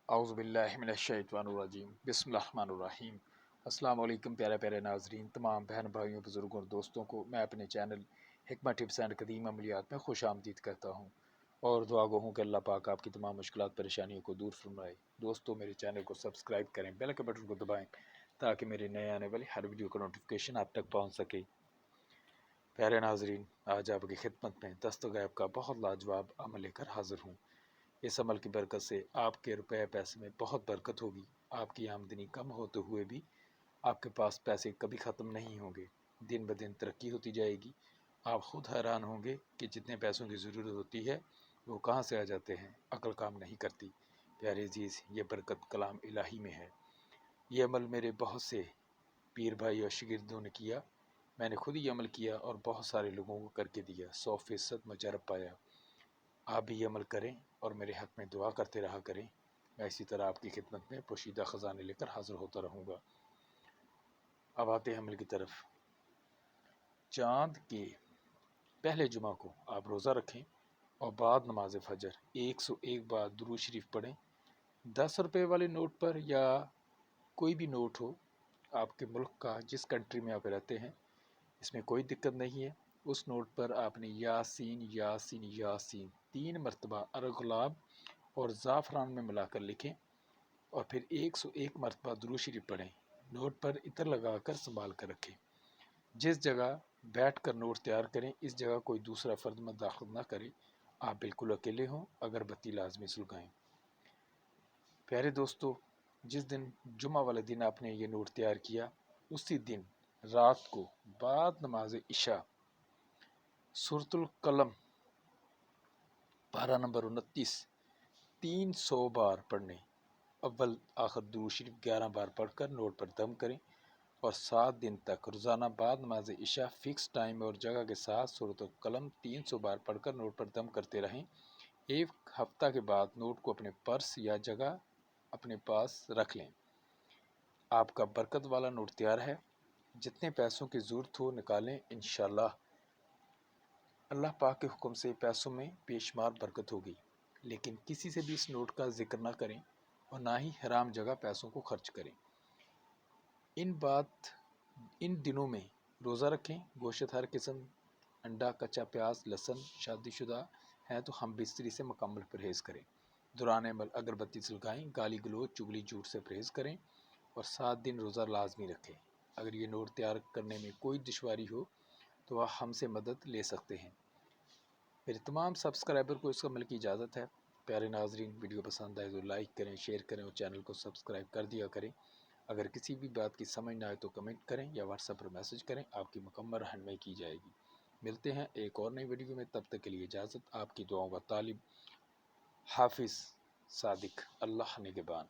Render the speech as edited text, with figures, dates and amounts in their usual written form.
اعوذ باللہ من الشیطان الرجیم بسم اللہ الرحمن الرحیم۔ السلام علیکم پیارے پیارے ناظرین، تمام بہن بھائیوں، بزرگوں اور دوستوں کو میں اپنے چینل حکمت ٹپس اینڈ قدیم عملیات میں خوش آمدید کرتا ہوں اور دعا گو ہوں کہ اللہ پاک آپ کی تمام مشکلات پریشانیوں کو دور فرمائے۔ دوستو، میرے چینل کو سبسکرائب کریں، بیل کے بٹن کو دبائیں تاکہ میرے نئے آنے والی ہر ویڈیو کا نوٹیفیکیشن آپ تک پہنچ سکے۔ پیارے ناظرین، آج آپ کی خدمت میں دست غیب کا بہت لاجواب عمل لے کر حاضر ہوں۔ اس عمل کی برکت سے آپ کے روپے پیسے میں بہت برکت ہوگی۔ آپ کی آمدنی کم ہوتے ہوئے بھی آپ کے پاس پیسے کبھی ختم نہیں ہوں گے، دن بدن ترقی ہوتی جائے گی۔ آپ خود حیران ہوں گے کہ جتنے پیسوں کی ضرورت ہوتی ہے وہ کہاں سے آ جاتے ہیں، عقل کام نہیں کرتی۔ پیارے عزیز، یہ برکت کلام الہی میں ہے۔ یہ عمل میرے بہت سے پیر بھائی اور شاگردوں نے کیا، میں نے خود ہی عمل کیا اور بہت سارے لوگوں کو کر کے دیا، 100% مجرب پایا۔ آپ بھی یہ عمل کریں اور میرے حق میں دعا کرتے رہا کریں۔ میں اسی طرح آپ کی خدمت میں پوشیدہ خزانے لے کر حاضر ہوتا رہوں گا۔ اب آتے ہیں عمل کی طرف۔ چاند کے پہلے جمعہ کو آپ روزہ رکھیں اور بعد نماز فجر 101 بار درود شریف پڑھیں۔ 10 روپے والے نوٹ پر یا کوئی بھی نوٹ ہو آپ کے ملک کا، جس کنٹری میں آپ رہتے ہیں، اس میں کوئی دقت نہیں ہے، اس نوٹ پر آپ نے یاسین یاسین یاسین 3 مرتبہ ارغلاب اور زعفران میں ملا کر لکھیں اور پھر 101 مرتبہ درود شریف پڑھیں۔ نوٹ پر عطر لگا کر سنبھال کر رکھیں۔ جس جگہ بیٹھ کر نوٹ تیار کریں، اس جگہ کوئی دوسرا فرد میں داخل نہ کریں۔ آپ بالکل اکیلے ہوں، اگربتی لازمی سلگائیں۔ پیارے دوستو، جس دن جمعہ والے دن آپ نے یہ نوٹ تیار کیا، اسی دن رات کو بعد نماز عشاء سورۃ القلم پارہ نمبر 29 300 بار پڑھنے، اول آخر درود شریف 11 بار پڑھ کر نوٹ پر دم کریں اور 7 دن تک روزانہ بعد نماز عشاء فکس ٹائم اور جگہ کے ساتھ سورۃ القلم 300 بار پڑھ کر نوٹ پر دم کرتے رہیں۔ ایک ہفتہ کے بعد نوٹ کو اپنے پرس یا جگہ اپنے پاس رکھ لیں۔ آپ کا برکت والا نوٹ تیار ہے۔ جتنے پیسوں کی ضرورت ہو نکالیں، انشاءاللہ اللہ پاک کے حکم سے پیسوں میں بے شمار برکت ہوگی۔ لیکن کسی سے بھی اس نوٹ کا ذکر نہ کریں اور نہ ہی حرام جگہ پیسوں کو خرچ کریں۔ ان دنوں میں روزہ رکھیں، گوشت ہر قسم، انڈا، کچا پیاز، لہسن، شادی شدہ ہیں تو ہم بستری سے مکمل پرہیز کریں۔ دوران عمل اگربتی سلگائیں، گالی گلوچ، چگلی جھوٹ سے پرہیز کریں اور 7 دن روزہ لازمی رکھیں۔ اگر یہ نوٹ تیار کرنے میں کوئی دشواری ہو تو آپ ہم سے مدد لے سکتے ہیں۔ میرے تمام سبسکرائبر کو اس عمل کی اجازت ہے۔ پیارے ناظرین، ویڈیو پسند آئے تو لائک کریں، شیئر کریں اور چینل کو سبسکرائب کر دیا کریں۔ اگر کسی بھی بات کی سمجھ نہ آئے تو کمنٹ کریں یا واٹس ایپ پر میسج کریں، آپ کی مکمل رہنمائی کی جائے گی۔ ملتے ہیں ایک اور نئی ویڈیو میں، تب تک کے لیے اجازت۔ آپ کی دعاؤں کا طالب، حافظ صادق، اللہ نگہبان۔